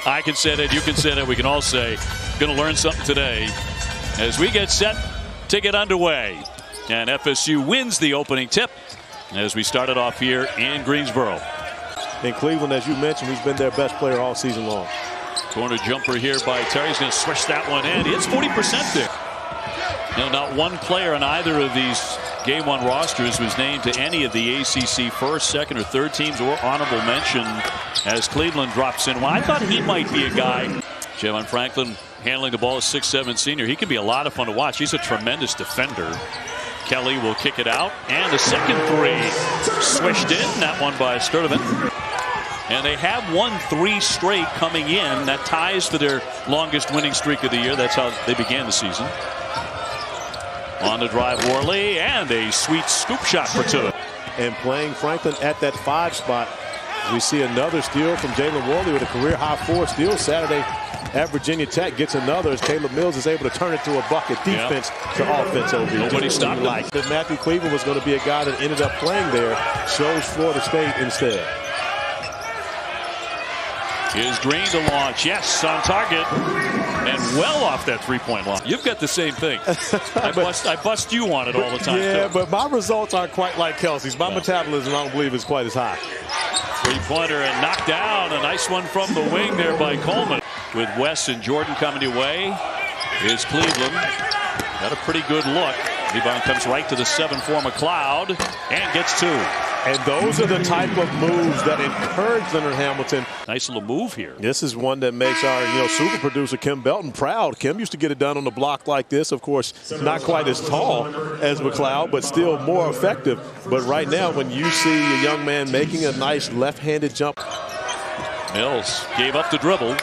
I can say that, you can say that, we can all say, going to learn something today as we get set to get underway. And FSU wins the opening tip as we started off here in Greensboro. In Cleveland, as you mentioned, he's been their best player all season long. Corner jumper here by Terry. He's going to swish that one in. It's 40% there. Not one player on either of these Game 1 rosters was named to any of the ACC first, second, or third teams or honorable mention as Cleveland drops in. Well, I thought he might be a guy. Javon Franklin handling the ball, a 6'7" senior. He can be a lot of fun to watch. He's a tremendous defender. Kelly will kick it out. And the second three swished in. That one by Sturdivant. And they have won 3 straight coming in. That ties for their longest winning streak of the year. That's how they began the season. On the drive, Worley, and a sweet scoop shot for 2. And playing Franklin at that 5 spot, we see another steal from Jalen Worley with a career-high 4 steals Saturday at Virginia Tech. Gets another as Caleb Mills is able to turn it to a bucket. Defense to offense over. Nobody stopped him. That Matthew Cleveland was going to be a guy that ended up playing there. Chose Florida State instead. Here's Green to launch. Yes, on target. And well off that three-point line. You've got the same thing. I bust you on it all the time. Yeah, too. but my results aren't quite like Kelsey's. My metabolism, I don't believe, is quite as high. Three-pointer and knocked down. A nice one from the wing there by Coleman. With Wes and Jordan coming away. Here's Cleveland. Got a pretty good look. Rebound comes right to the 7 for McLeod and gets 2. And those are the type of moves that encourage Leonard Hamilton. Nice little move here. This is one that makes our super producer Kim Belton proud. Kim used to get it done on the block like this. Of course, not quite as tall as McLeod, but still more effective. But right now, when you see a young man making a nice left-handed jump. Mills gave up the dribble.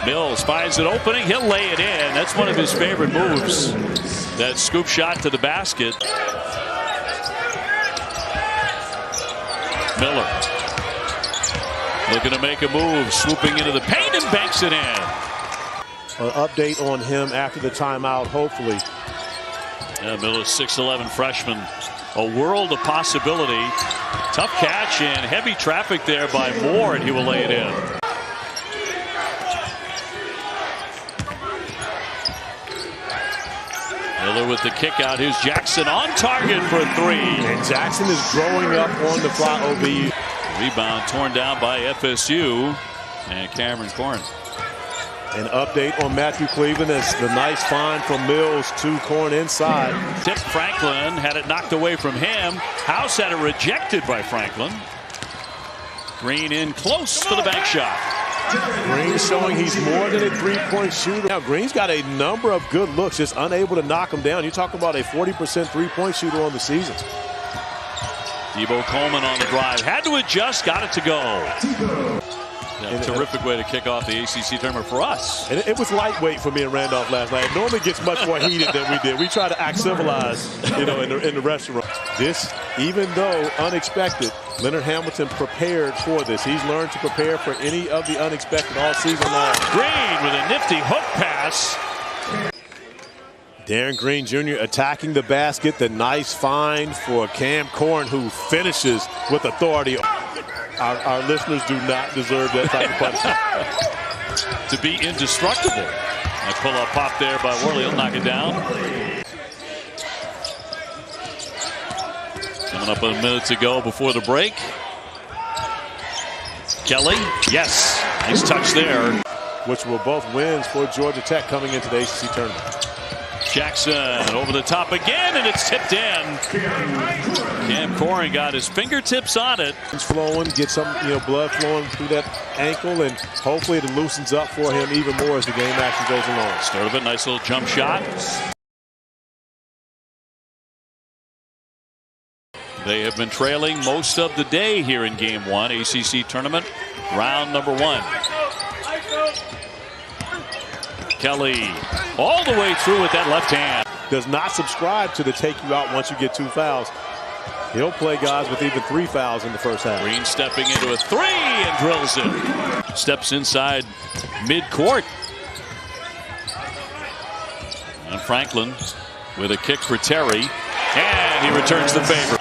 Mills finds an opening. He'll lay it in. That's one of his favorite moves. That scoop shot to the basket. Miller looking to make a move, swooping into the paint and banks it in. An update on him after the timeout, hopefully. Yeah, Miller's 6'11" freshman. A world of possibility. Tough catch and heavy traffic there by Moore, and he will lay it in. Miller with the kick out. Here's Jackson on target for 3. And Jackson is growing up on the fly. OBU. Rebound torn down by FSU. And Cameron Corn. An update on Matthew Cleveland as the nice find from Mills to Corn inside. Tip Franklin had it knocked away from him. House had it rejected by Franklin. Green in close for the bank shot. Green showing he's more than a 3-point shooter. Now Green's got a number of good looks, just unable to knock him down. You talk about a 40% 3-point shooter on the season. Debo Coleman on the drive. Had to adjust, got it to go. Yeah, terrific way to kick off the ACC tournament for us. And it was lightweight for me and Randolph last night. It normally gets much more heated than we did. We try to act civilized, in the restaurant. This, even though unexpected, Leonard Hamilton prepared for this. He's learned to prepare for any of the unexpected all season long. Green with a nifty hook pass. Darren Green Jr. attacking the basket. The nice find for Cam Corn, who finishes with authority. Our listeners do not deserve that type of punishment. To be indestructible. A pull-up pop there by Worley. He'll knock it down. Coming up a minute to go before the break. Kelly, yes. Nice touch there. Which were both wins for Georgia Tech coming into the ACC tournament. Jackson over the top again, and it's tipped in. Cam Corrin got his fingertips on it. It's flowing, get some blood flowing through that ankle, and hopefully it loosens up for him even more as the game action goes along. Start of a nice little jump shot. They have been trailing most of the day here in Game 1, ACC tournament, round number 1. Kelly all the way through with that left hand. Does not subscribe to the take you out once you get 2 fouls. He'll play guys with even 3 fouls in the first half. Green stepping into a 3 and drills it. Steps inside midcourt. And Franklin with a kick for Terry. And he returns the favor.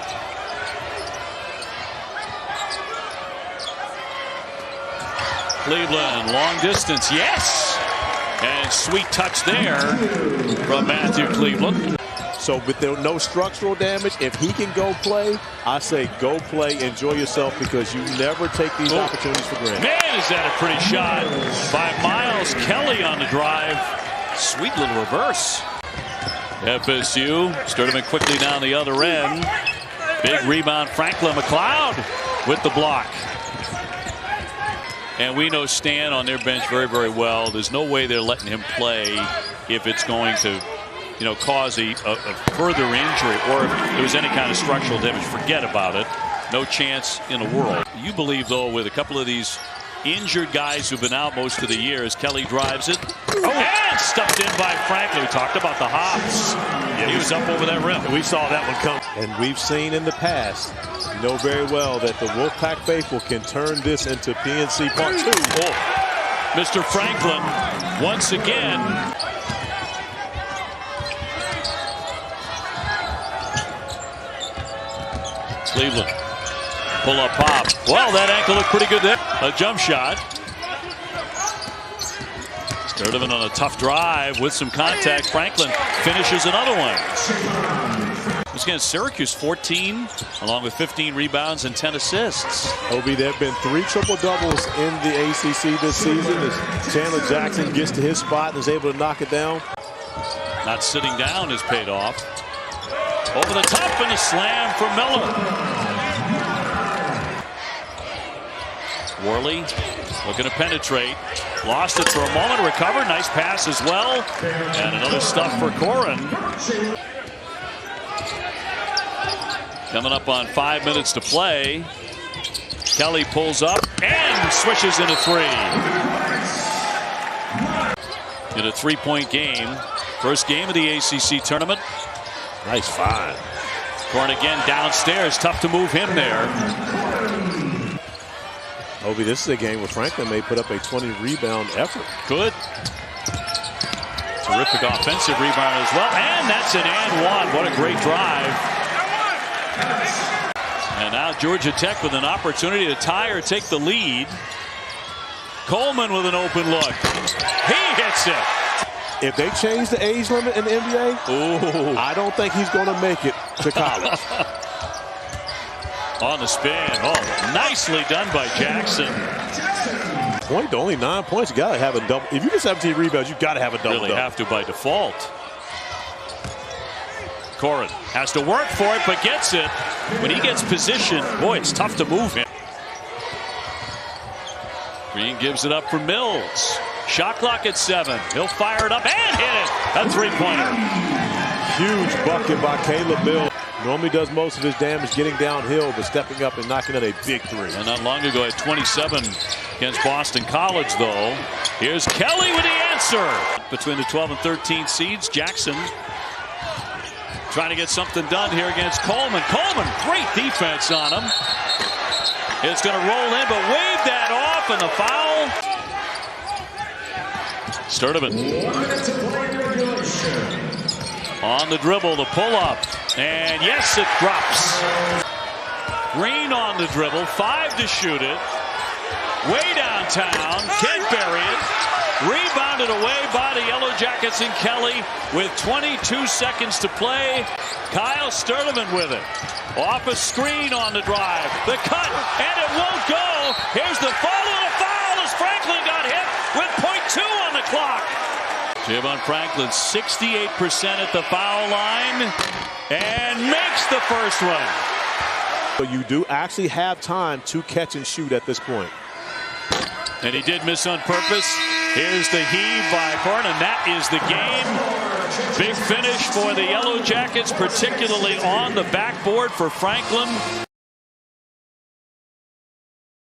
Cleveland, long distance, yes! And sweet touch there from Matthew Cleveland. So with no structural damage, if he can go play, I say go play, enjoy yourself, because you never take these opportunities for granted. Man, is that a pretty shot by Miles Kelly on the drive. Sweet little reverse. FSU, Sturdivant quickly down the other end. Big rebound, Franklin McLeod with the block. And we know Stan on their bench very, very well. There's no way they're letting him play if it's going to, cause a further injury, or if there was any kind of structural damage. Forget about it. No chance in the world. You believe, though, with a couple of these injured guys who've been out most of the year, as Kelly drives it. And stuffed in by Franklin. We talked about the hops. Yeah, he was up over that rim. We saw that one come. And we've seen in the past, you know very well, that the Wolfpack faithful can turn this into PNC Part 2. Mr. Franklin, once again. Cleveland. Pull up pop. Well, that ankle looked pretty good there. A jump shot. Sturdivant on a tough drive with some contact. Franklin finishes another one. This against Syracuse, 14, along with 15 rebounds and 10 assists. Obi, there have been 3 triple-doubles in the ACC this season as Chandler Jackson gets to his spot and is able to knock it down. Not sitting down has paid off. Over the top and a slam for Miller. Worley looking to penetrate. Lost it for a moment, recovered. Nice pass as well. And another stuff for Corin. Coming up on 5 minutes to play. Kelly pulls up and swishes in a 3. In a 3-point game. First game of the ACC tournament. Nice find. Corin again downstairs. Tough to move him there. Obi, this is a game where Franklin may put up a 20-rebound effort. Good. Terrific offensive rebound as well. And that's an and one. What a great drive. And now Georgia Tech with an opportunity to tie or take the lead. Coleman with an open look. He hits it. If they change the age limit in the NBA, I don't think he's going to make it to college. On the spin. Oh, nicely done by Jackson. Point to only 9 points. You got to have a double. If you get 17 rebounds, you got to have a double. Really have to by default. Corin has to work for it, but gets it. When he gets position, boy, it's tough to move him. Green gives it up for Mills. Shot clock at 7. He'll fire it up and hit it. A 3-pointer. Huge bucket by Caleb Mills. Normally does most of his damage getting downhill, but stepping up and knocking in a big 3. And not long ago at 27 against Boston College, though. Here's Kelly with the answer. Between the 12 and 13 seeds, Jackson trying to get something done here against Coleman. Coleman, great defense on him. It's going to roll in, but wave that off, and the foul. Sturdivant on the dribble, the pull-up. And yes, it drops. Green on the dribble, 5 to shoot it. Way downtown, can't bury it. Rebounded away by the Yellow Jackets and Kelly with 22 seconds to play. Kyle Sturdivant with it. Off a screen on the drive. The cut, and it won't go. Here's the follow, the foul as Franklin got hit with .2 on the clock. Javon Franklin, 68% at the foul line, and makes the first one. But you do actually have time to catch and shoot at this point. And he did miss on purpose. Here's the heave by Corin, and that is the game. Big finish for the Yellow Jackets, particularly on the backboard for Franklin.